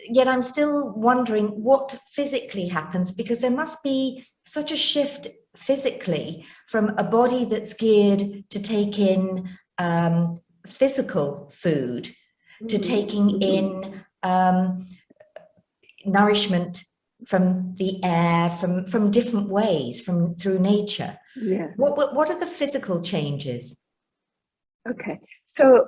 yet I'm still wondering what physically happens, because there must be such a shift physically from a body that's geared to take in physical food to taking in nourishment from the air, from different ways, through nature. Yeah. What are the physical changes? Okay, so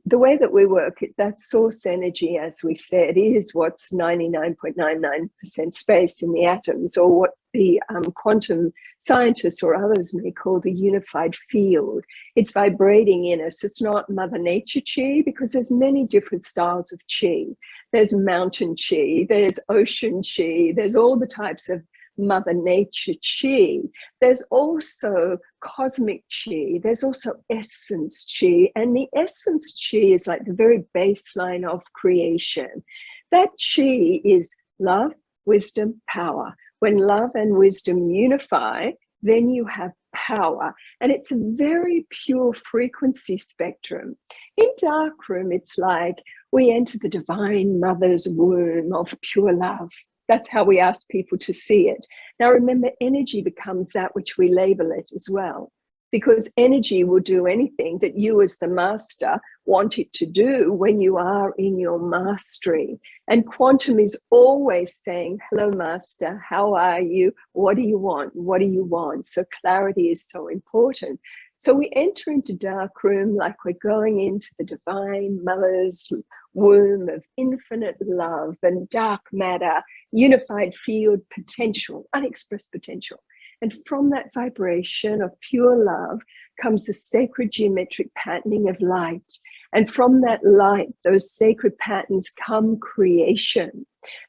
the way that we work, that source energy, as we said, is what's 99.99% space in the atoms, or what the quantum scientists or others may call the unified field. It's vibrating in us. It's not Mother Nature chi, because there's many different styles of chi. There's mountain chi, there's ocean chi, there's all the types of Mother Nature chi. There's also cosmic chi, there's also essence chi, and the essence chi is like the very baseline of creation. That chi is love, wisdom, power. When love and wisdom unify, then you have power, and it's a very pure frequency spectrum. In Darkroom, it's like we enter the divine mother's womb of pure love. That's how we ask people to see it. Now, remember, energy becomes that which we label it as well, because energy will do anything that you as the master want it to do when you are in your mastery. And quantum is always saying, hello, master, how are you? What do you want? What do you want? So clarity is so important. So we enter into Darkroom like we're going into the divine mother's womb of infinite love and dark matter, unified field potential, unexpressed potential. And from that vibration of pure love comes the sacred geometric patterning of light. And from that light, those sacred patterns come creation.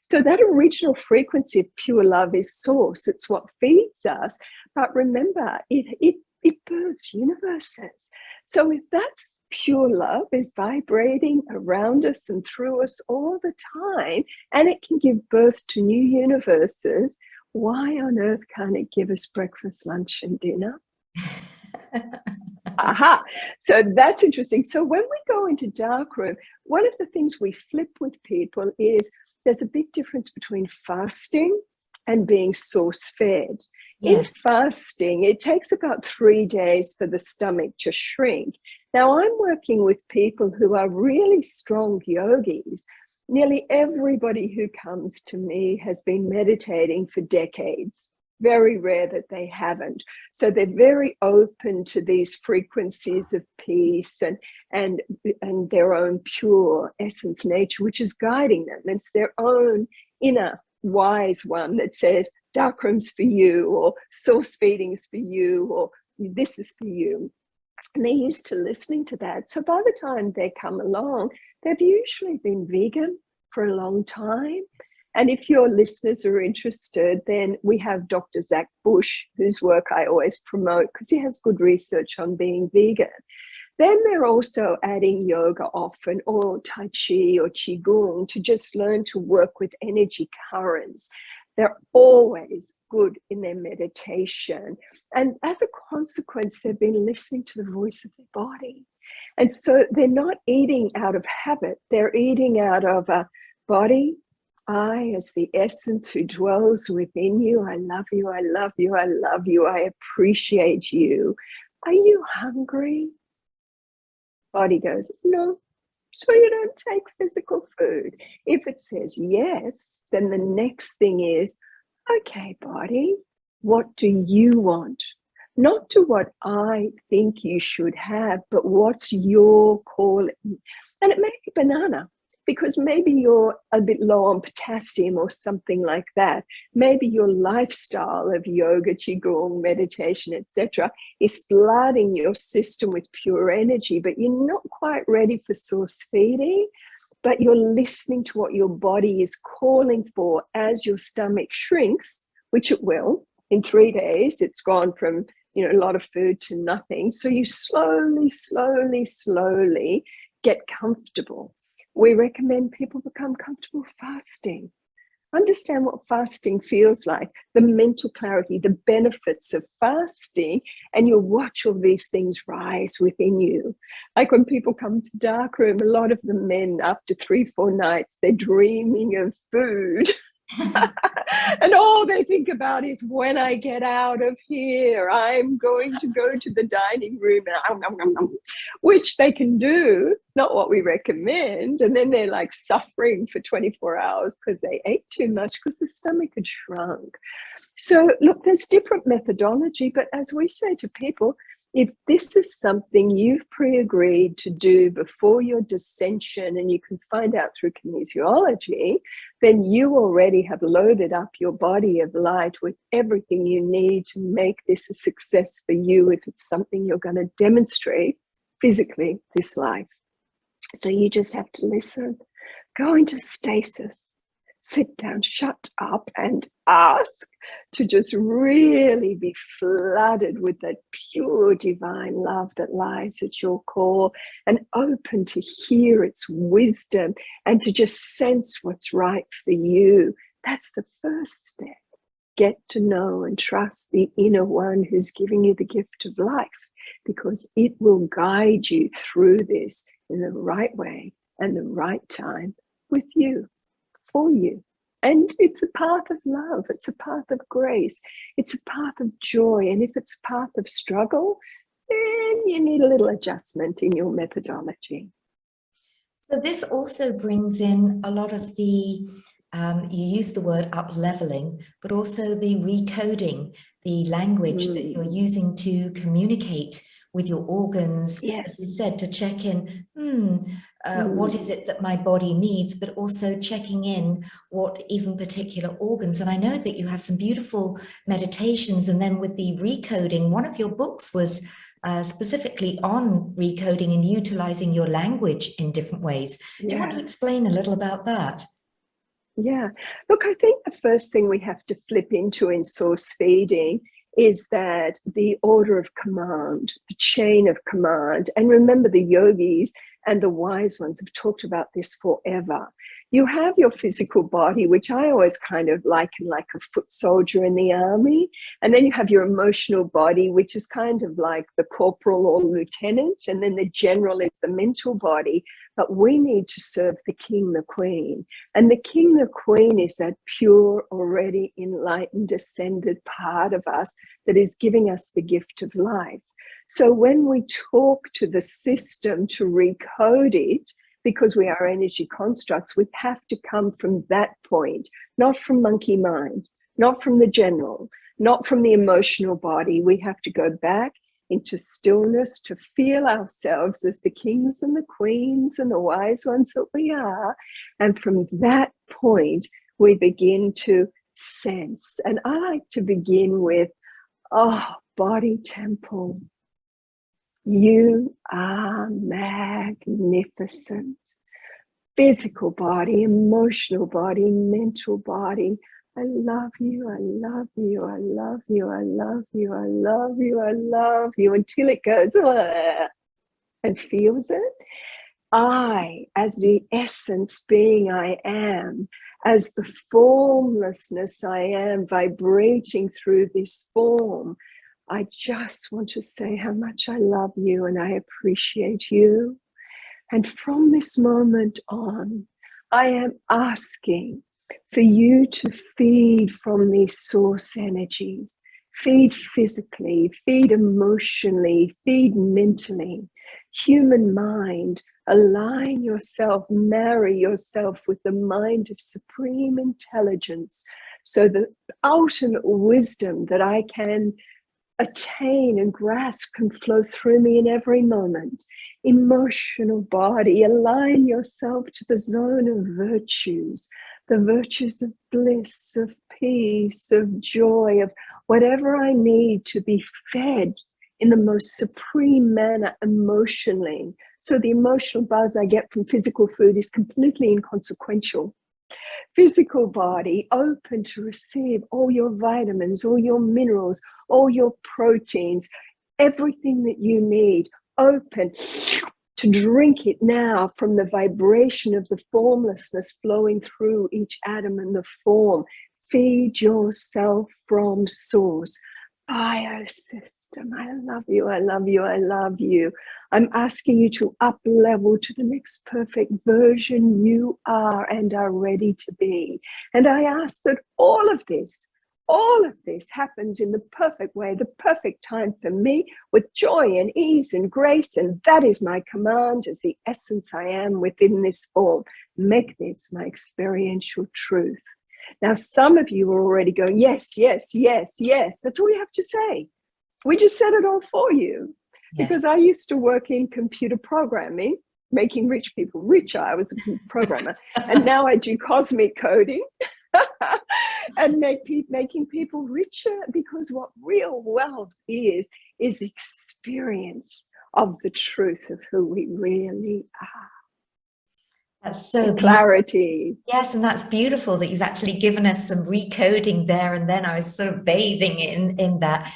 So that original frequency of pure love is source. It's what feeds us. But remember, it births universes. So if that's pure love is vibrating around us and through us all the time, and it can give birth to new universes, why on earth can't it give us breakfast, lunch, and dinner? Aha! So that's interesting. So when we go into Darkroom, one of the things we flip with people is there's a big difference between fasting and being source-fed. Yeah. In fasting, it takes about 3 days for the stomach to shrink. Now, I'm working with people who are really strong yogis. Nearly everybody who comes to me has been meditating for decades. Very rare that they haven't. So they're very open to these frequencies of peace and their own pure essence nature, which is guiding them. It's their own inner wise one that says, Darkroom's for you, or source feeding's for you, or this is for you. And they're used to listening to that. So by the time they come along, they've usually been vegan for a long time. And if your listeners are interested, then we have Dr. Zach Bush, whose work I always promote because he has good research on being vegan. Then they're also adding yoga often, or Tai Chi or Qigong, to just learn to work with energy currents. They're always good in their meditation. And as a consequence, they've been listening to the voice of their body. And so they're not eating out of habit. They're eating out of a body. I, as the essence who dwells within you, I love you, I love you, I love you, I appreciate you. Are you hungry? Body goes, no. So you don't take physical food. If it says yes, then the next thing is, okay, body, what do you want? Not to what I think you should have, but what's your calling? And it may be banana, because maybe you're a bit low on potassium or something like that. Maybe your lifestyle of yoga, qigong, meditation, etc., is flooding your system with pure energy, but you're not quite ready for source feeding, but you're listening to what your body is calling for as your stomach shrinks, which it will. In 3 days, it's gone from a lot of food to nothing. So you slowly, slowly, slowly get comfortable. We recommend people become comfortable fasting. understand what fasting feels like, the mental clarity, the benefits of fasting, and you'll watch all these things rise within you. Like when people come to Darkroom, a lot of the men, after 3-4 nights, they're dreaming of food. And all they think about is, when I get out of here, I'm going to go to the dining room, which they can do, not what we recommend. And then they're like suffering for 24 hours because they ate too much, because the stomach had shrunk. So look, there's different methodology, but as we say to people, if this is something you've pre-agreed to do before your dissension, and you can find out through kinesiology, then you already have loaded up your body of light with everything you need to make this a success for you, if it's something you're going to demonstrate physically this life. So you just have to listen, go into stasis, sit down, shut up, and ask to just really be flooded with that pure divine love that lies at your core, and open to hear its wisdom and to just sense what's right for you. That's the first step. Get to know and trust the inner one who's giving you the gift of life, because it will guide you through this in the right way and the right time, with you, for you. And it's a path of love, it's a path of grace, it's a path of joy. And if it's a path of struggle, then you need a little adjustment in your methodology. So this also brings in a lot of the, you use the word up-leveling, but also the recoding, the language that you're using to communicate with your organs, yes, as you said, to check in, what is it that my body needs, but also checking in what even particular organs. And I know that you have some beautiful meditations, and then with the recoding, one of your books was specifically on recoding and utilizing your language in different ways. Do you want to explain a little about that? Yeah. Look, I think the first thing we have to flip into in source feeding is that the order of command, the chain of command. And remember, the yogis and the wise ones have talked about this forever. You have your physical body, which I always kind of liken like a foot soldier in the army. And then you have your emotional body, which is kind of like the corporal or lieutenant. And then the general is the mental body. But we need to serve the king, the queen. And the king, the queen is that pure, already enlightened, ascended part of us that is giving us the gift of life. So when we talk to the system to recode it, because we are energy constructs, we have to come from that point, not from monkey mind, not from the general, not from the emotional body. We have to go back into stillness to feel ourselves as the kings and the queens and the wise ones that we are. And from that point, we begin to sense. And I like to begin with, body temple. You are magnificent. Physical body, emotional body, mental body. I love you, I love you, I love you, I love you, I love you, I love you, until it goes and feels it. I, as the essence being I am, as the formlessness I am, vibrating through this form, I just want to say how much I love you and I appreciate you. And from this moment on, I am asking for you to feed from these source energies. Feed physically, feed emotionally, feed mentally. Human mind, align yourself, marry yourself with the mind of supreme intelligence, so the ultimate wisdom that I can attain and grasp can flow through me in every moment. Emotional body, align yourself to the zone of virtues, the virtues of bliss, of peace, of joy, of whatever I need to be fed in the most supreme manner emotionally. So the emotional buzz I get from physical food is completely inconsequential. Physical body, open to receive all your vitamins, all your minerals, all your proteins, everything that you need, open to drink it now from the vibration of the formlessness flowing through each atom and the form. Feed yourself from source. Biosystem, I love you, I love you, I love you. I'm asking you to up level to the next perfect version you are and are ready to be. And I ask that all of this happens in the perfect way, the perfect time for me, with joy and ease and grace. And that is my command as the essence I am within this form. Make this my experiential truth. Now, some of you are already going, yes, yes, yes, yes. That's all you have to say. We just said it all for you. Yes. Because I used to work in computer programming, making rich people richer. I was a programmer. And now I do cosmic coding and making people richer, because what real wealth is the experience of the truth of who we really are. That's so clarity. Yes, and that's beautiful that you've actually given us some recoding there and then. I was sort of bathing in that.